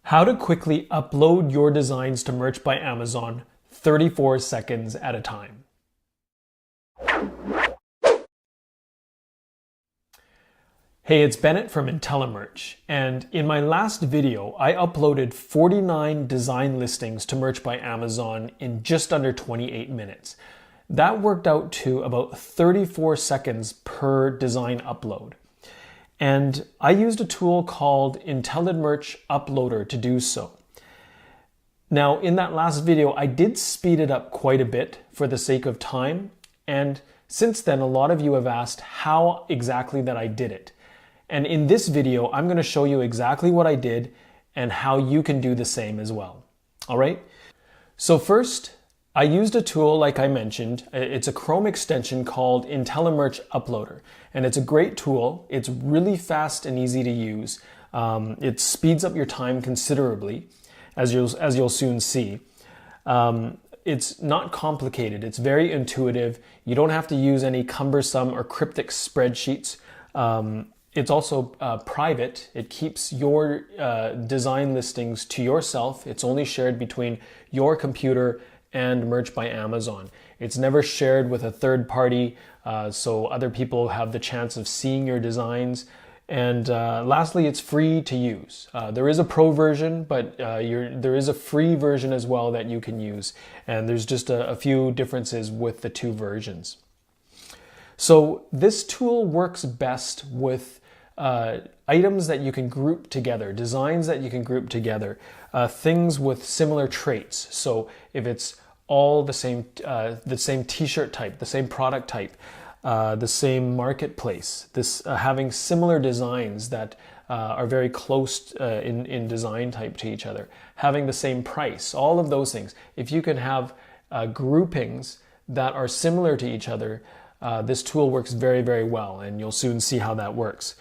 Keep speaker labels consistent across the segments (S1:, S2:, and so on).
S1: How to quickly upload your designs to Merch by Amazon 34 seconds at a time. Hey, it's Bennett from IntelliMerch, and in my last video, I uploaded 49 design listings to Merch by Amazon in just under 28 minutes. That worked out to about 34 seconds per design upload. And I used a tool called IntelliMerch Uploader to do so. Now, in that last video, I did speed it up quite a bit for the sake of time. And since then, a lot of you have asked how exactly that I did it. And in this video, I'm going to show you exactly what I did and how you can do the same as well. All right. So first, I used a tool like I mentioned. It's a Chrome extension called IntelliMerch Uploader, and it's a great tool. It's really fast and easy to use. It speeds up your time considerably, as you'll soon see. It's not complicated. It's very intuitive. You don't have to use any cumbersome or cryptic spreadsheets. It's also private. It keeps your design listings to yourself. It's only shared between your computer and Merch by Amazon. It's never shared with a third party, so other people have the chance of seeing your designs. And lastly, it's free to use. There is a pro version, but there is a free version as well that you can use. And there's just a few differences with the two versions. So this tool works best with items that you can group together, designs that you can group together, things with similar traits. So if it's all the same t-shirt type, the same product type, the same marketplace, having similar designs that are very close in design type to each other, having the same price, all of those things. If you can have groupings that are similar to each other, this tool works very, very well, and you'll soon see how that works.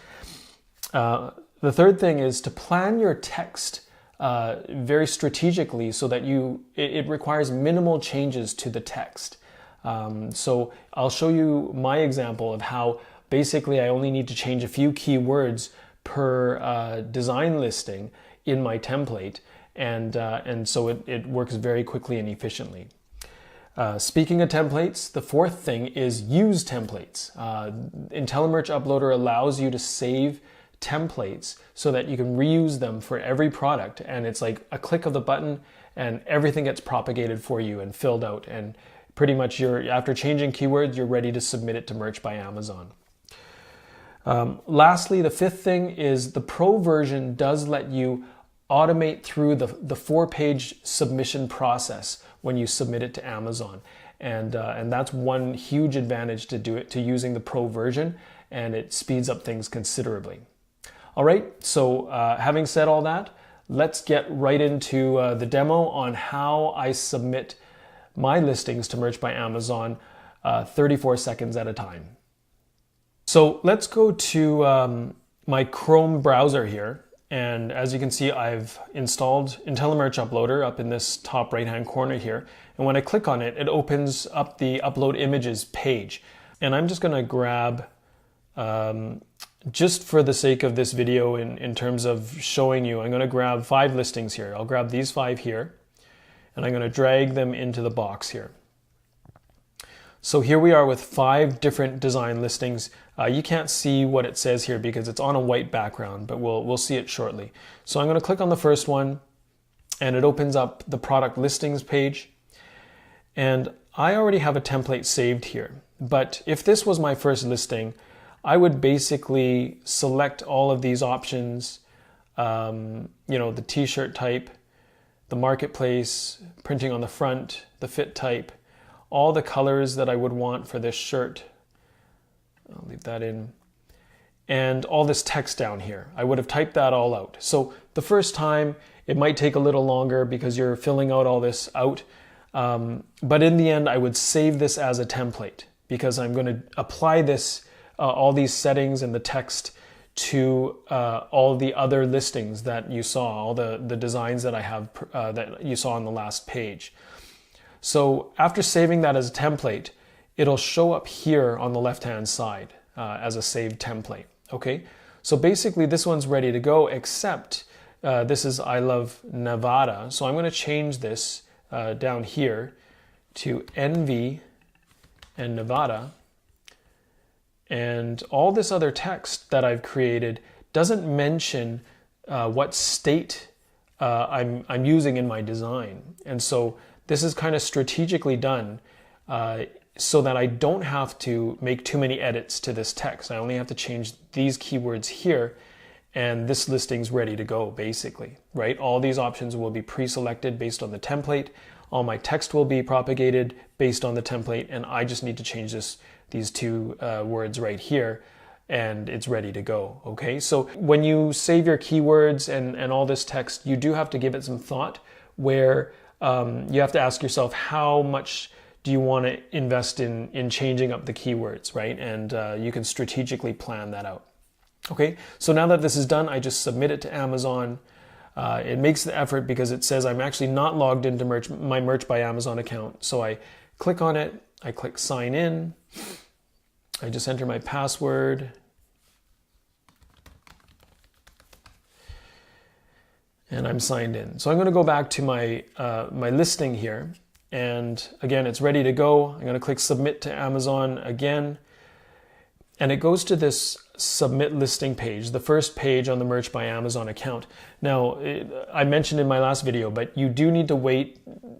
S1: The third thing is to plan your text very strategically so that it requires minimal changes to the text. So I'll show you my example of how basically I only need to change a few keywords per design listing in my template, and so it works very quickly and efficiently. Speaking of templates, the fourth thing is use templates. IntelliMerch Uploader allows you to save templates so that you can reuse them for every product, and it's like a click of the button and everything gets propagated for you and filled out, and pretty much after changing keywords, you're ready to submit it to Merch by Amazon. Lastly, the fifth thing is the pro version does let you automate through the 4-page submission process when you submit it to Amazon, and that's one huge advantage to using the pro version, and it speeds up things considerably. All right, so having said all that, let's get right into the demo on how I submit my listings to Merch by Amazon 34 seconds at a time. So let's go to my Chrome browser here. And as you can see, I've installed IntelliMerch Uploader up in this top right-hand corner here. And when I click on it, it opens up the Upload Images page. And I'm just gonna grab, just for the sake of this video in terms of showing you, I'm gonna grab 5 listings here. I'll grab these 5 here, and I'm gonna drag them into the box here. So here we are with 5 different design listings. You can't see what it says here because it's on a white background, but we'll see it shortly. So I'm going to click on the first one, and it opens up the product listings page. And I already have a template saved here. But if this was my first listing, I would basically select all of these options, the t-shirt type, the marketplace, printing on the front, the fit type, all the colors that I would want for this shirt. I'll leave that in. And all this text down here. I would have typed that all out. So the first time, it might take a little longer because you're filling out all this out. But in the end, I would save this as a template because I'm going to apply this, all these settings and the text to all the other listings that you saw, all the designs that I have that you saw on the last page. So after saving that as a template, it'll show up here on the left-hand side as a saved template. Okay, so basically this one's ready to go, except this is I love Nevada. So I'm going to change this down here to NV and Nevada. And all this other text that I've created doesn't mention what state I'm using in my design. And so this is kind of strategically done so that I don't have to make too many edits to this text. I only have to change these keywords here, and this listing's ready to go, basically, right? All these options will be pre-selected based on the template. All my text will be propagated based on the template, and I just need to change these two words right here, and it's ready to go, okay? So when you save your keywords and all this text, you do have to give it some thought, where you have to ask yourself, how much do you want to invest in changing up the keywords, right? And you can strategically plan that out. Okay, so now that this is done, I just submit it to Amazon. It makes the effort because it says I'm actually not logged into my Merch by Amazon account. So I click on it, I click sign in, I just enter my password, and I'm signed in. So I'm going to go back to my listing here, and again, it's ready to go. I'm going to click submit to Amazon again, and it goes to this submit listing page, the first page on the Merch by Amazon account. Now, I mentioned in my last video, but you do need to wait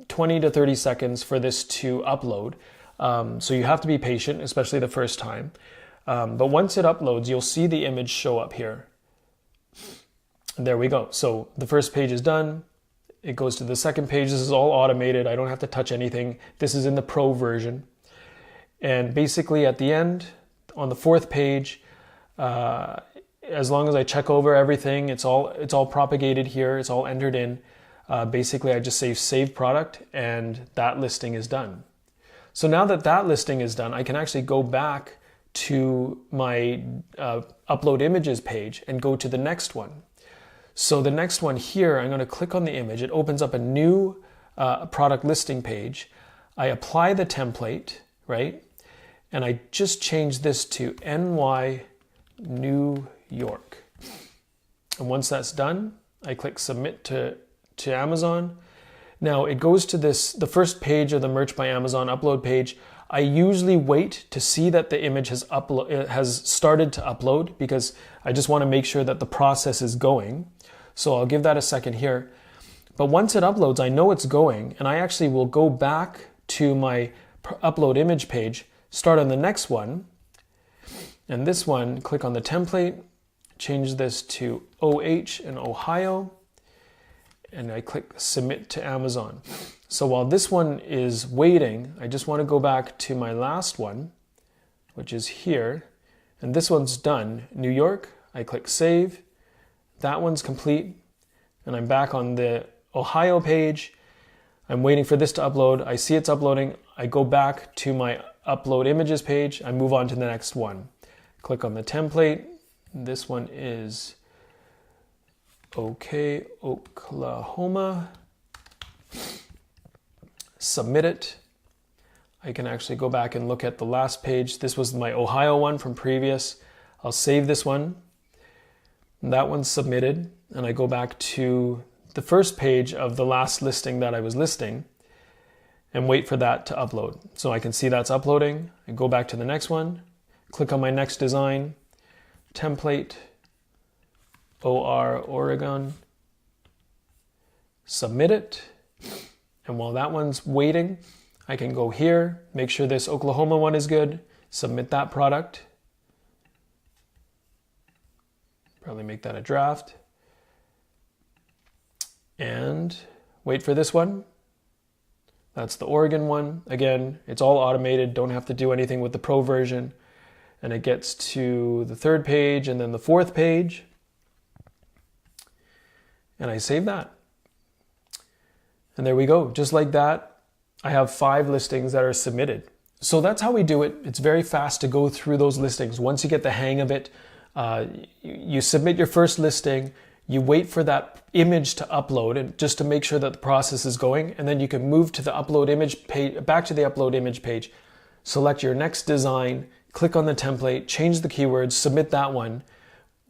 S1: 20 to 30 seconds for this to upload. So you have to be patient, especially the first time. But once it uploads, you'll see the image show up here. There we go. So the first page is done. It goes to the second page. This is all automated. I don't have to touch anything. This is in the Pro version. And basically at the end, on the fourth page, as long as I check over everything, it's all propagated here. It's all entered in. Basically, I just say save product, and that listing is done. So now that that listing is done, I can actually go back to my upload images page and go to the next one. So the next one here, I'm going to click on the image. It opens up a new product listing page. I apply the template, right? And I just change this to NY New York. And once that's done, I click submit to Amazon. Now it goes to the first page of the Merch by Amazon upload page. I usually wait to see that the image has started to upload, because I just want to make sure that the process is going. So I'll give that a second here. But once it uploads, I know it's going, and I actually will go back to my upload image page, start on the next one, and this one, click on the template, change this to OH in Ohio, and I click submit to Amazon. So while this one is waiting, I just want to go back to my last one, which is here, and this one's done, New York. I click save, that one's complete, and I'm back on the Ohio page. I'm waiting for this to upload. I see it's uploading. I go back to my upload images page. I move on to the next one. Click on the template. This one is OK, Oklahoma. Submit it. I can actually go back and look at the last page. This was my Ohio one from previous. I'll save this one. That one's submitted. And I go back to the first page of the last listing that I was listing and wait for that to upload. So I can see that's uploading. I go back to the next one, click on my next design, template, OR Oregon, submit it. And while that one's waiting, I can go here, make sure this Oklahoma one is good, submit that product. Probably make that a draft. And wait for this one. That's the Oregon one. Again, it's all automated, don't have to do anything with the Pro version. And it gets to the third page and then the fourth page. And I save that. And there we go. Just like that, I have 5 listings that are submitted. So that's how we do it. It's very fast to go through those listings. Once you get the hang of it, you submit your first listing, you wait for that image to upload, and just to make sure that the process is going, and then you can move to the upload image page, back to the upload image page, select your next design, click on the template, change the keywords, submit that one,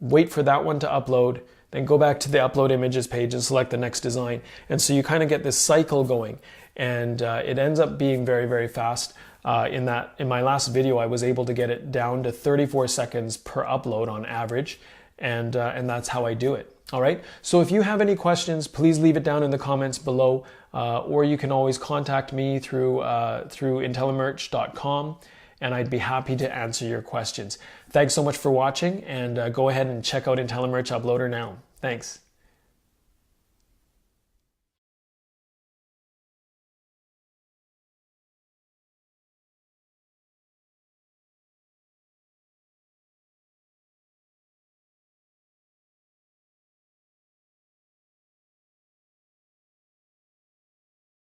S1: wait for that one to upload, then go back to the upload images page and select the next design. And so you kind of get this cycle going, and it ends up being very, very fast. In my last video, I was able to get it down to 34 seconds per upload on average, and that's how I do it. All right. So if you have any questions, please leave it down in the comments below, or you can always contact me through Intellimerch.com, and I'd be happy to answer your questions. Thanks so much for watching, and go ahead and check out IntelliMerch Uploader now. Thanks.